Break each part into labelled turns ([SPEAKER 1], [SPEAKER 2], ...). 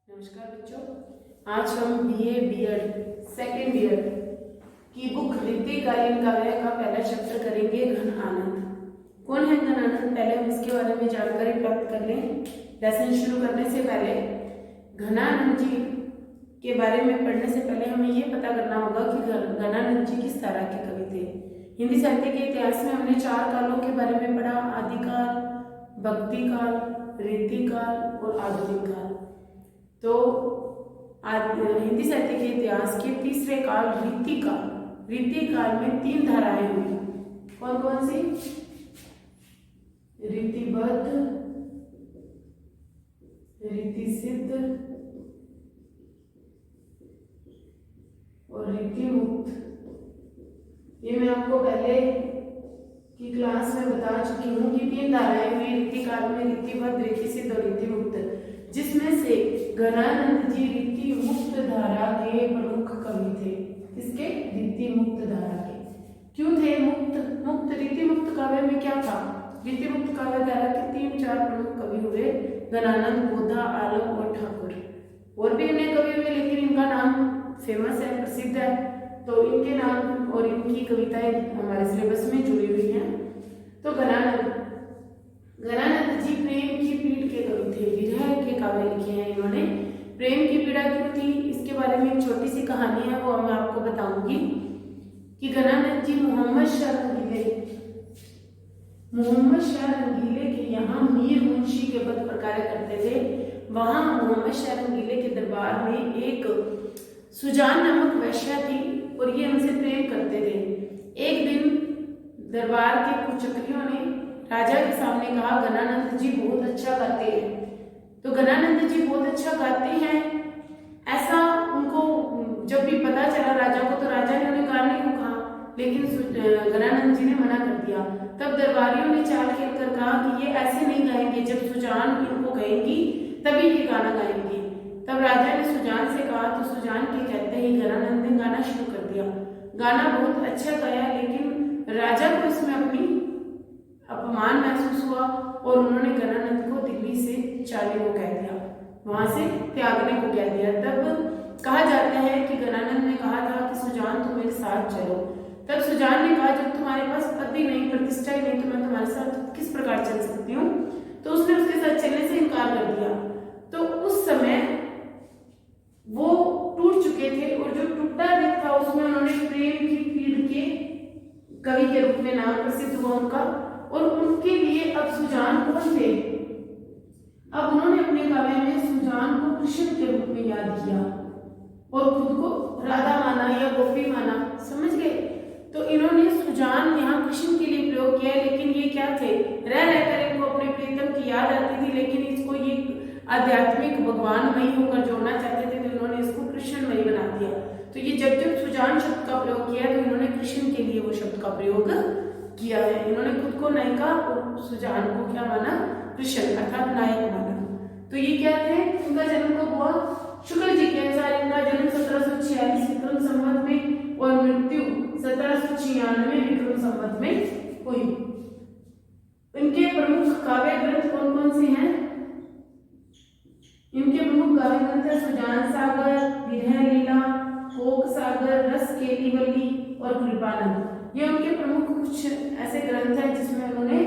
[SPEAKER 1] नमस्कार बच्चों, आज हम बीए बीएड सेकेंड ईयर की बुक रीतिकालीन काव्य का पहला चैप्टर करेंगे, घन आनंद। कौन है घन आनंद? पहले हम इसके बारे में जानकारी प्राप्त कर लें। लेसन शुरू करने से पहले घनानंद जी के बारे में पढ़ने से पहले हमें ये पता करना होगा कि घनानंद जी किस तरह के कवि थे। हिंदी साहित्य के इतिहास में हमने 4 कालों के बारे में पढ़ा: आदिकाल, भक्तिकाल, रीतिकाल और आधुनिक काल। तो हिंदी साहित्य के इतिहास के तीसरे काल रीतिकाल। रीतिकाल में 3 धाराएं हुई। कौन कौन सी? रीतिबद्ध, रीतिसिद्ध और रीतिमुक्त। ये मैं आपको पहले की क्लास में बता चुकी हूँ कि 3 धाराएं हुई रीतिकाल में: रीतिबद्ध, रीतिसिद्ध और रीतिमुक्त, जिसमें से घनानंद जी रीति मुक्त धारा के प्रमुख कवि थे। किसके? रीति मुक्त धारा के। क्यों थे मुक्त? रीति मुक्त काव्य में क्या था? रीति मुक्त काव्य धारा के 3-4 प्रमुख कवि हुए: घनानंद, बोधा, आलम और ठाकुर। और भी अन्य कवि हुए, लेकिन इनका नाम फेमस है, प्रसिद्ध है, तो इनके नाम और इनकी कविताएं हमारे सिलेबस में जुड़ी हुई हैं। तो घनानंद जी प्रेम की पीड़ के कवि थे। विरह के काव्य लिखे हैं इन्होंने। प्रेम की पीड़ा क्यों थी, इसके बारे में एक छोटी सी कहानी है, वो मैं आपको बताऊंगी कि घनानंद जी मोहम्मद शाह रंगीले के यहाँ मीर मुंशी के पद पर कार्य करते थे। वहां मोहम्मद शाह रंगीले के दरबार में एक सुजान नामक वैश्या थी और ये उनसे प्रेम करते थे। एक दिन दरबार के कुछ चक्रियों ने राजा के सामने कहा, घनानंद जी बहुत अच्छा गाते हैं। तो घनानंद जी बहुत अच्छा गाते हैं ऐसा उनको जब भी पता चला राजा को, तो राजा ने उन्हें गाने को कहा, लेकिन घनानंद जी ने मना कर दिया। तब दरबारियों ने चाल खेलकर कहा कि ये ऐसे नहीं गाएंगे, जब सुजान इनको कहेंगी तभी ये गाना गाएंगे। तब राजा ने सुजान से कहा, तो सुजान के कहते ही घनानंद ने गाना शुरू कर दिया। गाना बहुत अच्छा गाया, लेकिन राजा को इसमें अपनी अपमान महसूस हुआ और उन्होंने घनानंद को दिल्ली से जाने को कह दिया, वहां से त्यागने को कह दिया। तब कहा जाता है कि घनानंद ने कहा था कि सुजान तुम मेरे साथ चलो। तब सुजान ने कहा, जब तुम्हारे पास पद ही नहीं, प्रतिष्ठा ही नहीं, तो मैं तुम्हारे साथ किस प्रकार चल सकती हूँ? तो उसने उसके साथ चलने से इनकार कर दिया। तो उस समय वो टूट चुके थे और जो टूटा दिल था उसमें उन्होंने प्रेम की पीड़ के कवि के रूप में नाम प्रसिद्ध हुआ उनका। और उनके लिए अब सुजान कौन थे? अब उन्होंने अपने काव्य में सुजान को कृष्ण के रूप में याद किया और खुद को राधा माना या गोपी माना। समझ गए? तो इन्होंने सुजान यहाँ कृष्ण के लिए प्रयोग किया, लेकिन ये क्या थे? रह रहकर इनको अपने प्रीतम की याद आती थी, लेकिन इसको ये आध्यात्मिक भगवानमयी होकर जोड़ना चाहते थे, तो इन्होंने इसको कृष्णमयी बना दिया। तो ये जब जब सुजान शब्द का प्रयोग किया तो इन्होंने कृष्ण के लिए वो शब्द का प्रयोग किया है। इन्होंने खुद को नायिका और सुजान को क्या माना? कृष्ण अर्थात नायक माना। तो ये क्या थे? इनका जन्म कब हुआ? शुक्ल जी के अनुसार इनका जन्म 1746 विक्रम संवत में और मृत्यु 1796 विक्रम संवत में हुई। इनके प्रमुख काव्य ग्रंथ कौन कौन से हैं? इनके प्रमुख काव्य ग्रंथ है सुजान सागर, विरह लीला, कोक सागर, रस केलीवली और कृपानंद। ये उनके प्रमुख कुछ ऐसे ग्रंथ हैं जिसमें उन्होंने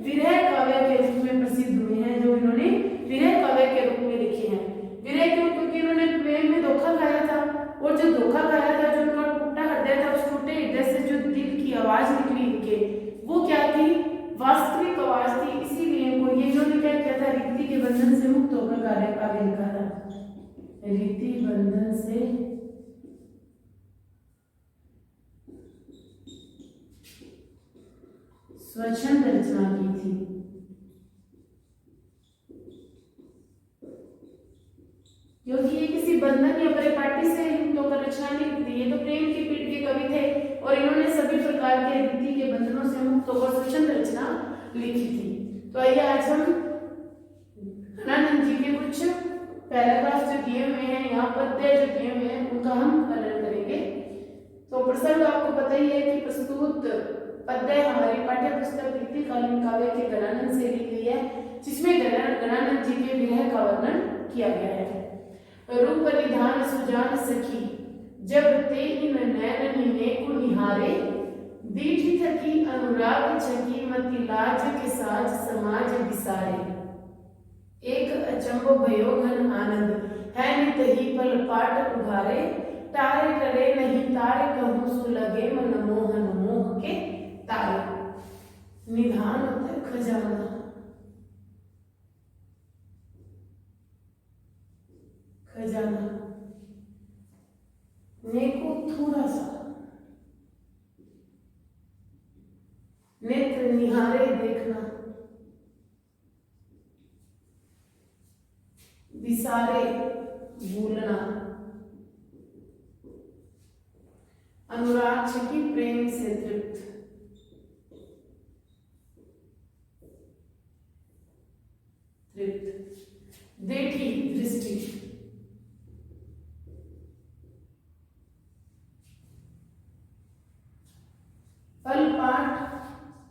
[SPEAKER 1] विरह काव्य के रूप में प्रसिद्ध हुए हैं, जो इन्होंने विरह काव्य के रूप में लिखे हैं। विरह क्यों? क्योंकि इन्होंने प्रेम में धोखा खाया था, और जो धोखा खाया था, जो उनका टूटा हृदय था, उस टूटे हृदय से जो दिल की आवाज निकली इनके, वो क्या थी? वास्तविक आवाज थी। इसीलिए इनको ये इन्होंने क्या किया था? रीति के बंधन से मुक्त होकर काव्य लिखा था। रीति बंधन से स्वच्छंद रचना की थी। क्योंकि ये किसी बंधन या परिपाटी से युक्त होकर रचना नहीं लिखती, ये तो प्रेम की पीड़ के कवि थे और इन्होंने सभी प्रकार के रीति के बंधनों से मुक्त होकर स्वच्छंद रचना लिखी थी। तो आइए आज हम घनानंद जी के कुछ पैराग्राफ जो दिए हुए हैं, यहाँ पद्य जो दिए हुए हैं, उनका हम वर्णन करेंगे। तो प्रसंग आपको पता ही है कि प्रस्तुत पद्य हमारी पाठ्य पुस्तक रीतिकालीन काव्य के घनानंद से ली गई है, जिसमें घनानंद जी के विरह का वर्णन किया गया है। रूप निधान सुजान सखी जब ते इन नैन ने को निहारे, दीठी थकी अनुराग छकी मति लाज के साज समाज विसारे। एक अचंबो भयो घन आनंद है नित ही पल पाट उभारे, तारे करे नहीं तारे कहूँ सो लगे मन मोहन मोह के तारे। निधान होता है खजाना, खजाना नेको थोड़ा सा, नेत्र निहारे देखना, विसारे भूलना, अनुराग छकी प्रेम से तृप्त, तृप्त, देखी दृष्टि, पल पाठ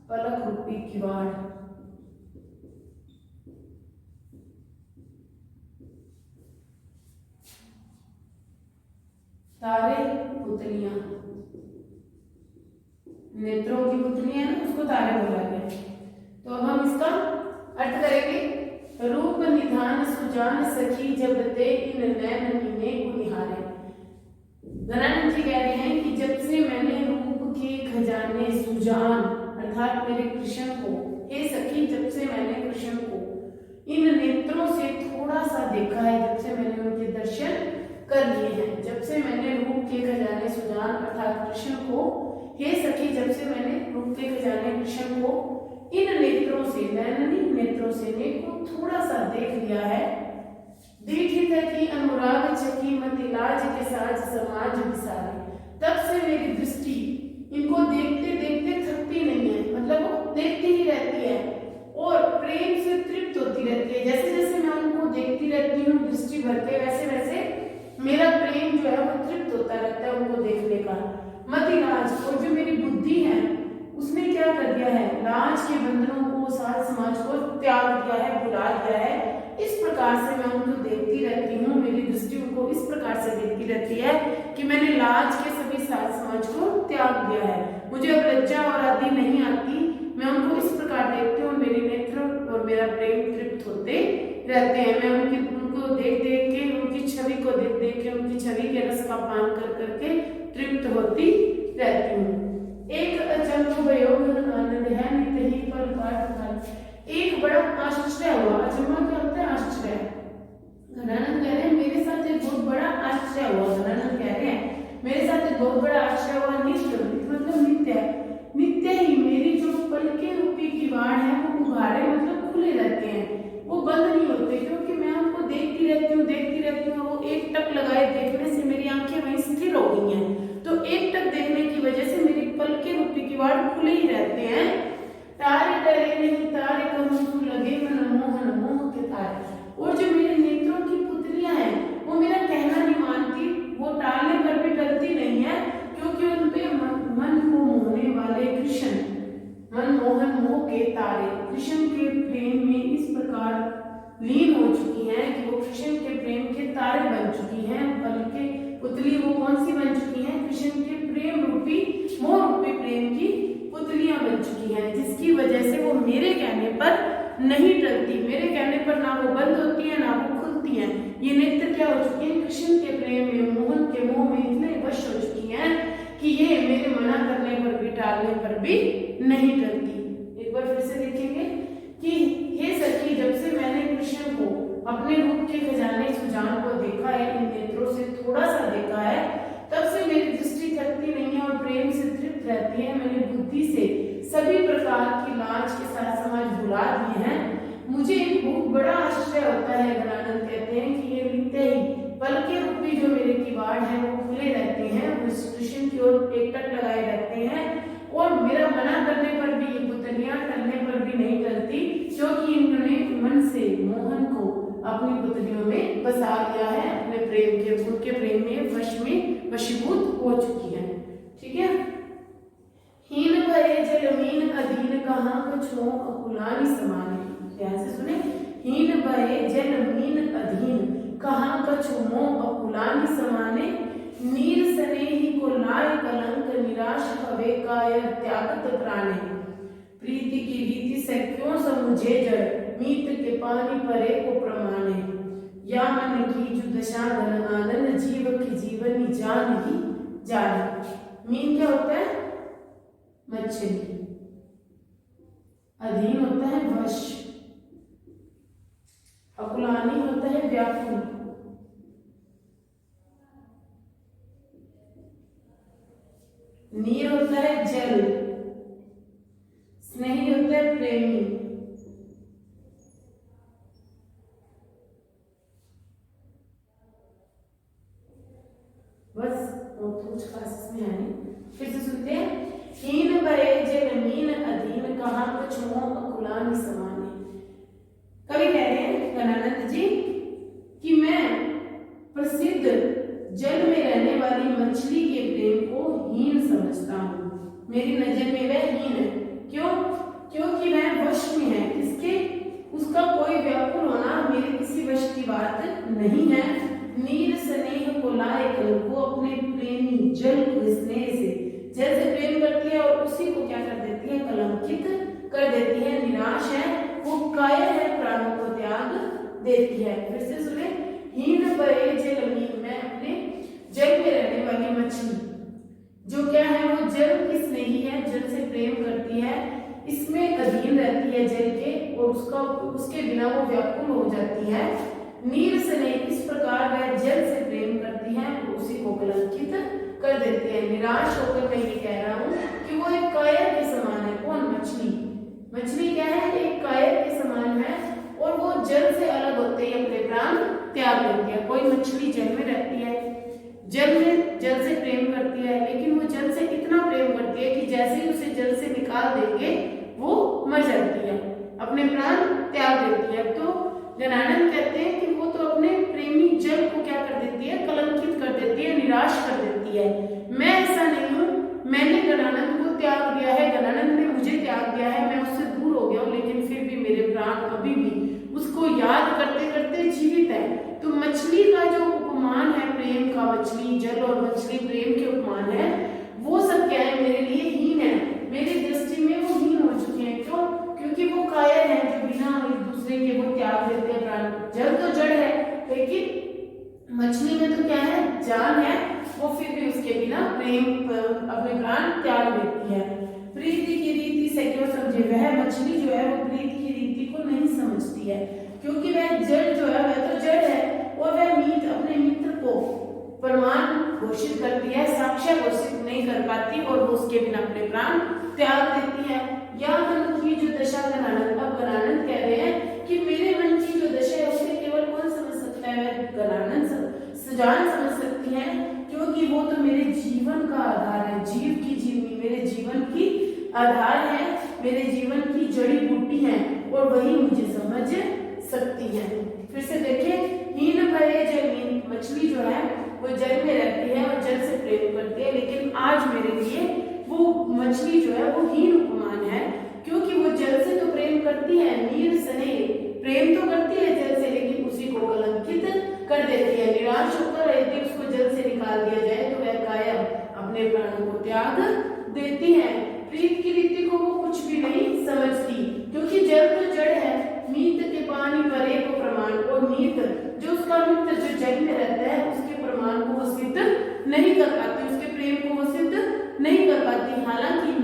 [SPEAKER 1] पलक रूपी किवाड़, तारे पुतलियां, नेत्रों की पुतलियां ना उसको तारे बोला गया। तो अब हम इसका अर्थ करेंगे। रूप निधान सुजान सखी जब ते इन नैन मीने को निहारे। गणानंद जी कह रहे हैं कि जब से मैंने रूप के खजाने सुजान अर्थात मेरे कृष्ण को, हे सखी जब से मैंने कृष्ण को इन नेत्रों से थोड़ा सा देखा है, जब से मैंने उनके दर्शन कर लिए हैं, जब से मैंने रूप के खजाने सुजान अर्थात कृष्ण को, हे सखी जब से मैंने रूप के खजाने कृष्ण को इन नेत्रों से, नैननी नेत्रों से को थोड़ा सा देख लिया है, दीठी थकी अनुराग छकी मति लाज के साज समाज विसारे। तब से मेरी दृष्टि इनको देखते देखते थकती नहीं है, मतलब वो देखती ही रहती है और प्रेम से तृप्त होती रहती है। जैसे जैसे मैं उनको देखती रहती हूँ दृष्टि भर के, वैसे वैसे मेरा प्रेम जो है वो तृप्त होता रहता है उनको देखने का। मति लाज, और जो मेरी बुद्धि है उसने क्या कर दिया है, लाज के बंधनों को, साज समाज को त्याग दिया है, भुला दिया है। इस प्रकार से मैं उनको देखती रहती हूँ, मेरी दृष्टि उनको इस प्रकार से देखती रहती है कि मैंने लाज के सभी साज समाज को त्याग दिया है। मुझे अब लज्जा और आदि नहीं आती, मैं उनको इस प्रकार देखती हूँ और मेरे नेत्र और मेरा प्रेम तृप्त होते रहते हैं। मैं उनको देख देख के, उनकी छवि को देख देख के, उनकी छवि के रस का पान कर करके तृप्त होती रहती हूँ। एक अचंभो भयो घन आनंद है नित ही पल पाट उभारे। एक बड़ा आश्चर्य हुआ। अचंभा क्या होता है? आश्चर्य। गणानंद कह रहे हैं मेरे साथ एक बहुत बड़ा आश्चर्य हुआ। गणानंद कह रहे हैं मेरे साथ एक बहुत बड़ा आश्चर्य हुआ। नित्य मतलब नित्य, नित्य ही मेरी जो पलके रूपी किवाड़ है वो उघाड़े मतलब खुले रहते हैं, वो बंद नहीं होते, क्योंकि मैं उनको देखती रहती हूँ वो एक टक लगाए देखने से मेरी आंखें वहीं स्थिर हो गई हैं। तो एक टक देखने की वजह से मेरी पलके रूपी किवाड़ खुले ही रहते हैं। तारे डरे नहीं तारे कहूँ सो लगे मन मोहन मोह के तारे। और जो मेरे नेत्रों की पुतलियां हैं वो मेरा कहना नहीं मानती, वो टालने पर भी टलती नहीं है, क्योंकि उन पे मन को मोहने वाले कृष्ण, मन मोहन मोह के तारे कृष्ण के प्रेम में इस प्रकार लीन हो चुकी हैं कि वो कृष्ण के प्रेम के तारे बन चुकी हैं। बल्कि पुतली वो कौन सी बन चुकी हैं? कृष्ण के प्रेम रूपी, मोह रूपी प्रेम की पुतलियां बन चुकी हैं, जिसकी वजह से वो मेरे कहने पर नहीं टलती, मेरे कहने पर ना वो बंद होती है ना वो खुलती हैं। ये नेत्र क्या हो चुकी हैं? कृष्ण के प्रेम में, मोहन के मोह में इतने वश हो चुकी हैं कि ये मेरे मना करने पर भी, टालने पर भी नहीं टलती। एक बार फिर से देखेंगे कि हे सखी जब से मैंने कृष्ण को अपने रूप के खजाने सुजान को देखा है, इन नेत्रों से थोड़ा सा देखा है, तब से मेरी दृष्टि थकती नहीं है और प्रेम से तृप्त रहती है। मैंने बुद्धि से सभी प्रकार की लाज के साथ समाज भुला दिए हैं। मुझे एक बहुत बड़ा आश्चर्य होता है। गणानंद कहते हैं कि ये नित्य ही पलके रूपी जो मेरे किवाड़ है वो खुले रहते हैं, कृष्ण की ओर एक टक लगाए रहते हैं, और मेरा मना करने पर भी ये पुतलियां टलने पर भी नहीं टलती, क्योंकि इन्होंने मन से मोहन को अपनी पुतलियों में बसा लिया है, अपने प्रेम के, उनके प्रेम में वश में वशीभूत हो चुकी है। ठीक है। हीन भये जलमीन अधीन कहाँ कछो अकुलानी समाने। ध्यान से सुने, हीन भये जलमीन अधीन, कहाँ कछु मोह अकुलानि समाने, नीर स्नेही को लाए कलंक, निराश भवे काय त्यागत प्राणे। प्रीति की रीति से क्यों समुझे जड़, मीत के पानी परे को प्रमाणे। या मन की जो दशा घन आनंद, जीव की जीवनी जान ही जाने। मीन क्या होता है? मछली। अधीन होता है वश, अकुलानी होता है व्याकुल, नीर होता है जल, स्नेही होता है प्रेमी, बस और कुछ खास इसमें है नहीं। फिर से सुनते हैं। हीन भरे जल मीन अधीन, कहाँ कुछ मोह अकुलानि समाने। कवि कह रहे हैं गणानंद जी कि मैं प्रसिद्ध जल में रहने वाली मछली के प्रेम को हीन समझता हूँ। मेरी नजर में वह हीन है। क्यों? क्योंकि वह वश में है। किसके? उसका कोई व्याकुल होना मेरे किसी वश की बात नहीं है। नीर स्नेह को लाए कल को, अपने प्रेमी जल को स्नेह से, जल से प्रेम करती है और उसी को क्या कर देती है? कलंकित कर देती है। निराश है, वो कायर है, प्राणों को त्याग देती है। फिर से सुने। हीन भरे जल मीन, मैं अपने जल में रहने वाली मछली जो क्या है? वो जल की स्नेही है, जल से प्रेम करती है, इसमें अधीन रहती है जल के, और उसके बिना वो व्याकुल हो जाती है। नीर स्नेह, इस प्रकार वह जल से प्रेम करती है और उसी को कलंकित कर देती है। निराश होकर मैं ये कह रहा हूँ कि वो एक कायर के समान है। कौन? मछली। मछली क्या है? एक कायर के समान है, और वो जल से अलग होते ही अपने प्राण त्याग देती है। कोई मछली जल में रहती है, जल से प्रेम करती है, लेकिन वो जल से इतना प्रेम करती है कि जैसे ही उसे जल से निकाल देंगे वो मर जाती है, अपने प्राण त्याग देती है। तो गणानंद कहते हैं कि वो तो अपने प्रेमी जल को क्या कर देती है? कलंकित कर देती है, निराश कर देती है। मैं ऐसा नहीं हूँ, मैंने गणानंद को त्याग दिया है, गणानंद ने मुझे त्याग दिया है, मैं उससे दूर हो गया हूँ, लेकिन फिर भी मेरे प्राण अभी भी उसको याद करते करते जीवित है। तो मछली का जो उपमान है प्रेम का, मछली जल और मछली प्रेम के उपमान है, वो सब क्या है? मेरे लिए हीन है, मेरी दृष्टि में वो हीन हो चुके हैं। क्यों? क्योंकि वो कायर है, जो बिना एक दूसरे के वो त्याग देते हैं प्राण। जल तो जड़ है, लेकिन मछली में तो क्या है? जान है, वो फिर भी उसके बिना प्रेम अपने प्राण त्याग देती है। प्रीति की रीति से क्यों समझे? वह मछली जो है वो प्रीति की रीति को नहीं समझती है, क्योंकि वह जड़ जो है वह तो जड़ है, और वह मीत अपने मित्र को प्रमाण घोषित करती है, साक्ष्य घोषित नहीं कर पाती, और वो उसके बिना अपने प्राण त्याग देती है। या मन की जो दशा गणानंद, अब गणानंद कह रहे हैं कि मेरे मन की जो दशा है उसे केवल कौन समझ सकता है? गणानंद सुजान समझ सकती है, क्योंकि वो तो मेरे जीवन का आधार है, जीव की जीवनी मेरे जीवन की आधार है, मेरे जीवन की जड़ी बूटी है, और वही मुझे समझ सकती है। फिर से देखिए। हीन भरे जल मीन, मछली जो है वो जल में रहती है और जल से प्रेम करती है, लेकिन आज मेरे लिए वो मछली जो है वो हीन उपमान है, क्योंकि वो जल से तो प्रेम करती है, नीर स्नेह प्रेम तो करती है जल से, लेकिन उसी को कलंकित कर देती है। निराश होकर यदि उसको जल से निकाल दिया जाए तो वह कायर अपने प्राणों को त्याग देती है। प्रीत की रीति को वो कुछ भी नहीं समझती, क्योंकि जल तो जड़ है, मीत के पानी परे को प्रमाण, और मीत जो उसका मित्र जो जल में रहता है उसके प्रमाण को वो सिद्ध नहीं कर पाती, उसके प्रेम को वो सिद्ध नहीं कर पाती। हालांकि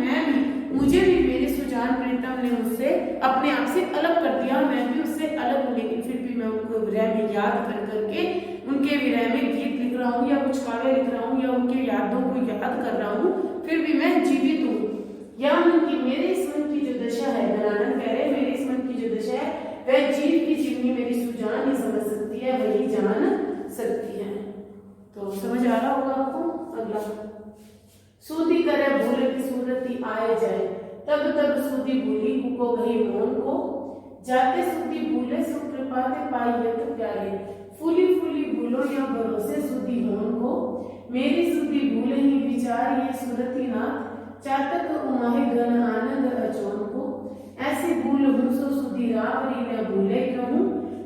[SPEAKER 1] मुझे भी मेरे सुजान प्रीतम ने मुझसे अपने आप से अलग कर दिया, मैं भी उससे अलग हूँ, लेकिन फिर भी मैं उनको विरह में याद कर करके उनके विरह में गीत लिख रहा हूँ, या कुछ काव्य लिख रहा हूँ, या उनके यादों को याद कर रहा हूँ, फिर भी मैं जीवित हूँ। या मन की, मेरे इस मन की जो दशा है, गणानंद कह रहे हैं मेरे इस मन की जो दशा है वह जीव की जीवनी मेरी सुजान ही समझ सकती है, वही जान सकती है। तो समझ आ रहा होगा आपको। अगला। सूदी करे भूल की सूरती आए जाए, तब तब सूदी भूली को गई मौन को, जाते सूदी भूले सो कृपाते पाई तो प्यारे, फूली फूली भूलो या भरोसे सूदी मौन को, मेरी सूदी भूले ही विचार ये सूरती नाथ, चातक उमाहे घन आनंद अचोन को, ऐसी भूल हूँ सो सुधी रावरी न भूले क्यों,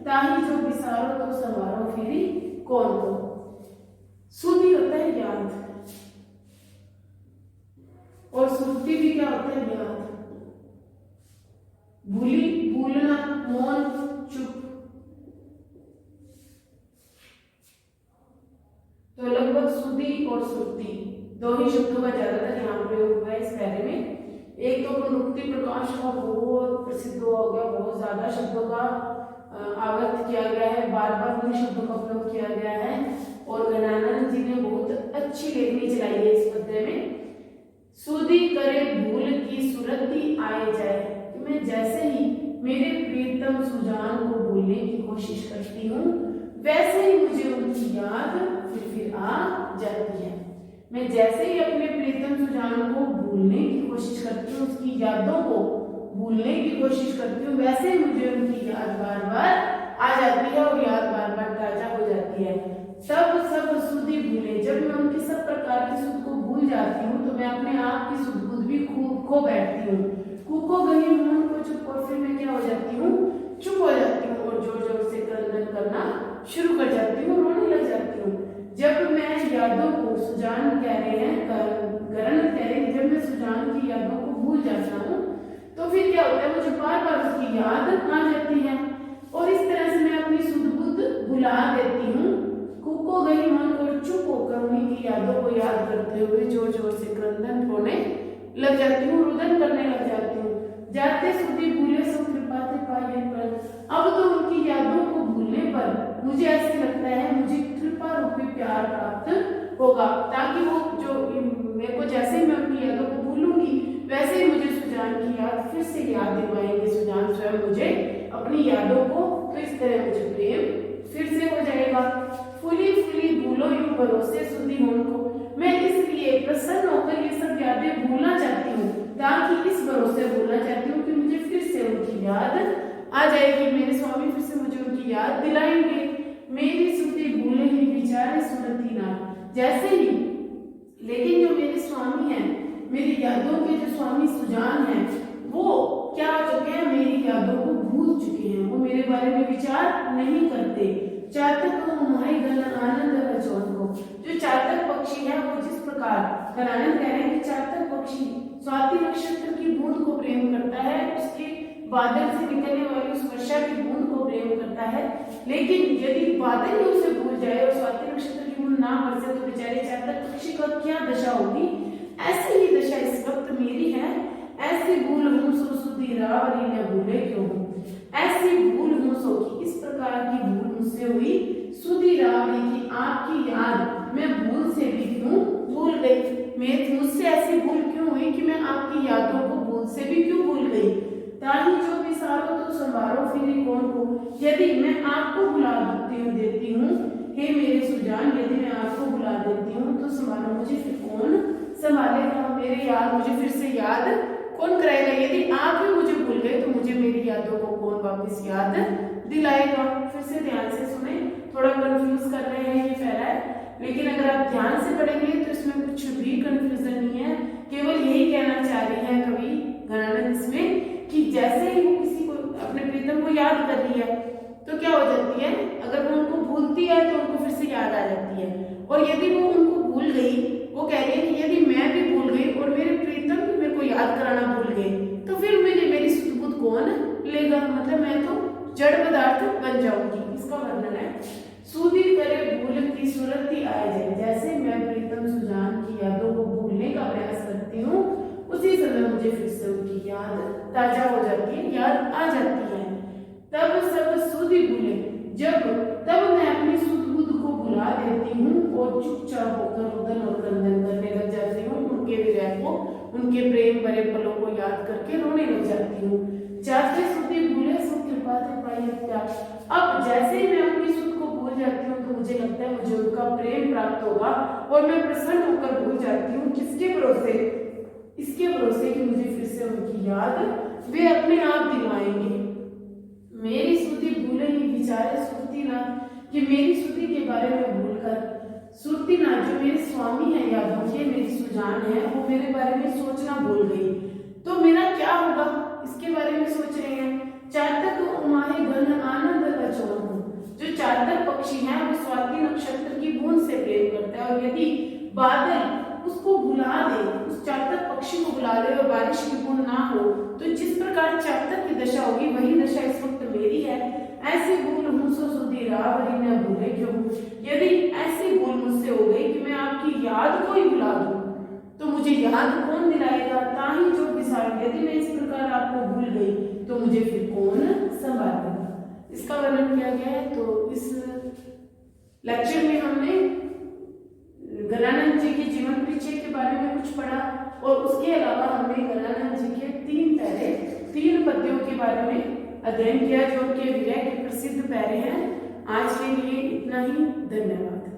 [SPEAKER 1] ताही जो विसारो तो संवारो फिरी कौन को। सुधी होता है याद और सुरती भी क्या होता है याद। भूली, भूलना, मौन, चुप। तो लगभग सुधी और सुरती दो ही शब्दों का ज्यादातर यहाँ प्रयोग हुआ है इस पैरे में। एक तो पुनरुक्ति प्रकाश का बहुत प्रसिद्ध हो गया, बहुत ज्यादा शब्दों का आवर्त किया गया है, बार बार उन शब्दों का प्रयोग किया गया है और गणानंद जी ने बहुत अच्छी लेखनी चलाई है इस पद्य में। सुधी करे भूल की सुरती आए जाए, कि मैं जैसे ही मेरे प्रीतम सुजान को भूलने की कोशिश करती हूँ वैसे ही मुझे उनकी याद फिर आ जाती है। मैं जैसे ही अपने प्रीतम सुजान को भूलने की कोशिश करती हूँ, उसकी यादों को भूलने की कोशिश करती हूँ, वैसे ही मुझे उनकी याद बार बार आ जाती है और याद बार बार ताजा हो जाती है। सब सुधी भूले, जब मैं उनकी सब प्रकार की सुध को भूल जाती हूँ तो मैं अपने आप की सुध बुध भी खो बैठती हूँ। कुको गही मन को चुप, और फिर मैं क्या हो जाती हूँ, चुप हो जाती हूँ और जोर जोर से क्रंदन करना शुरू कर जाती हूँ, रोने लग जाती हूँ। जब मैं यादों को सुजान कह रहे हैं, गरण कह रहे हैं, जब मैं सुजान की यादों को भूल जाता हूँ तो फिर क्या होता है, मुझे बार बार उसकी याद आ जाती है और इस तरह से मैं अपनी सुध बुध भुला देती हूँ। कुको गई मन और चुप होकर उन्हीं की यादों को याद करते हुए जोर जोर से क्रंदन होने लग जाती हूँ, रुदन करने लग जाती हूँ। जाते सुधी भूले सो कृपा थे पाए पर, अब तो उनकी यादों को भूलने पर मुझे ऐसे लगता है मुझे कृपा रूपी प्यार प्राप्त होगा, ताकि वो जो मेरे को जैसे ही मैं उनकी यादों को भूलूंगी वैसे ही मुझे सुजान की याद फिर से याद दिलवाएंगे सुजान स्वयं मुझे अपनी यादों को, तो इस तरह मुझे प्रेम फिर से हो जाएगा। फुली फुली भूलो यूं भरोसे सुधी होन को, मैं इसलिए प्रसन्न होकर ये सब यादें भूलना चाहती हूँ, ताकि इस भरोसे भूलना चाहती हूँ कि मुझे फिर से उनकी याद आ जाएगी, मेरे स्वामी फिर से मुझे उनकी याद दिलाएंगे। मेरी सुधी भूले ही विचारे सुरती ना, जैसे ही लेकिन जो मेरे स्वामी हैं, मेरी यादों के जो स्वामी सुजान हैं, वो क्या हो चुके हैं, मेरी यादों को भूल चुके हैं, वो मेरे बारे में विचार नहीं करते। चातक माई गण आनंद रचोन को, जो चातक पक्षी है वो जिस प्रकार गणानंद कह रहे हैं कि चातक पक्षी स्वाति नक्षत्र की बूंद को प्रेम करता है, उसके बादल से निकलने वाली उस वर्षा की बूंद को प्रेम करता है, लेकिन यदि बादल ही उसे भूल जाए और स्वाति नक्षत्र की बूंद ना बरसे तो बेचारे चातक पक्षी का क्या दशा होगी। ऐसी ही दशा इस वक्त मेरी है। ऐसी भूल हूं सो सुधी रावरी न भूले क्यों, ऐसी भूल हूं सो की इस प्रकार की भूल मुझसे हुई सुधी रावरी की आपकी याद मैं भूल से भी क्यों भूल गई, मुझसे ऐसी भूल क्यों हुई कि मैं आपकी यादों को भूल से भी क्यों भूल गई। ताही जो विसारो तो संवारो फिरी कौन को, यदि मैं आपको भुला देती हूँ हे मेरे सुजान, यदि मैं आपको भुला देती हूँ तो संवारो मुझे फिर कौन संभालेगा, मेरे याद मुझे फिर से याद कौन कराएगा। यदि आप ही मुझे भूल गए तो मुझे मेरी यादों को कौन वापस याद दिलाएगा। फिर से ध्यान से सुने, थोड़ा कंफ्यूज कर रहे हैं ये पैरा है, लेकिन अगर आप ध्यान से पढ़ेंगे तो इसमें कुछ भी कंफ्यूजन नहीं है, केवल यही कहना चाह रही है कवि गणानंद इसमें कि जैसे ही वो किसी को अपने प्रीतम को याद कर रही है तो क्या हो जाती है, अगर वो उनको भूलती है तो उनको फिर से याद आ जाती है, और यदि वो उनको भूल गई, वो कह रही है कि यदि मैं भी भूल गई और मेरे प्रीतम भी मेरे को याद कराना भूल गए तो फिर मेरी सुध कौन लेगा, मतलब मैं तो जड़ पदार्थ बन जाऊंगी। इसका वर्णन है, सुधी करे भूल की सुरती आए जाए, जैसे मैं प्रीतम सुजान की यादों को भूलने का प्रयास करती हूँ उसी समय मुझे फिर से उनकी याद ताजा हो जाती है, याद आ जाती है। तब सब सुधी भूले, तब मैं अपनी सुध बुध को भुला देती हूँ और चुपचाप होकर रुदन और क्रंदन करने लग जाती हूँ, उनके विरह को, उनके प्रेम भरे पलों को याद करके रोने लग जाती हूँ। जाते सुधी भूले सो कृपा थे पाई प्यार, अब जैसे ही मैं अपनी सुध को भूल जाती हूँ तो मुझे लगता है मुझे उनका प्रेम प्राप्त होगा और मैं प्रसन्न होकर भूल जाती हूँ। किसके भरोसे, इसके भरोसे कि मुझे फिर से उनकी याद वे अपने आप दिलवाएंगे। मेरी सुधी भूले ही विचारे सुरती ना, कि मेरी सुधी के बारे में भूलकर सुरती ना, जो मेरे स्वामी है यादों के, मेरी सुजान है, वो मेरे बारे में सोचना भूल गई तो मेरा क्या होगा, इसके बारे में सोच रहे हैं। चातक उमाहे घन आनंद बचोहु। जो चातक पक्षी है वो स्वाति नक्षत्र की बूंद से प्रेम करता है, और यदि बादल उसको बुला दे, उस चातक पक्षी को बुला दे और बारिश की बूंद ना हो, तो जिस प्रकार चातक की दशा होगी वही दशा इस वक्त मेरी है। ऐसी भूल मुझसे सुधी रावरी न भूले क्यों। यदि ऐसी भूल मुझसे हो गई कि मैं आपकी याद को ही भुला दूं, तो मुझे याद कौन दिलाएगा, ताही जो विसार। यदि मैं इस प्रकार आपको भूल गई तो मुझे फिर कौन संभालेगा। इसका वर्णन किया गया है। तो इस लेक्चर में हमने गणानंद जी के जीवन परिचय के बारे में कुछ पढ़ा, और उसके अलावा हमने गणानंद जी के 3 पद्यों के बारे में अध्ययन किया, जो उनके विरह के प्रसिद्ध पैरे हैं। आज के लिए इतना ही। धन्यवाद।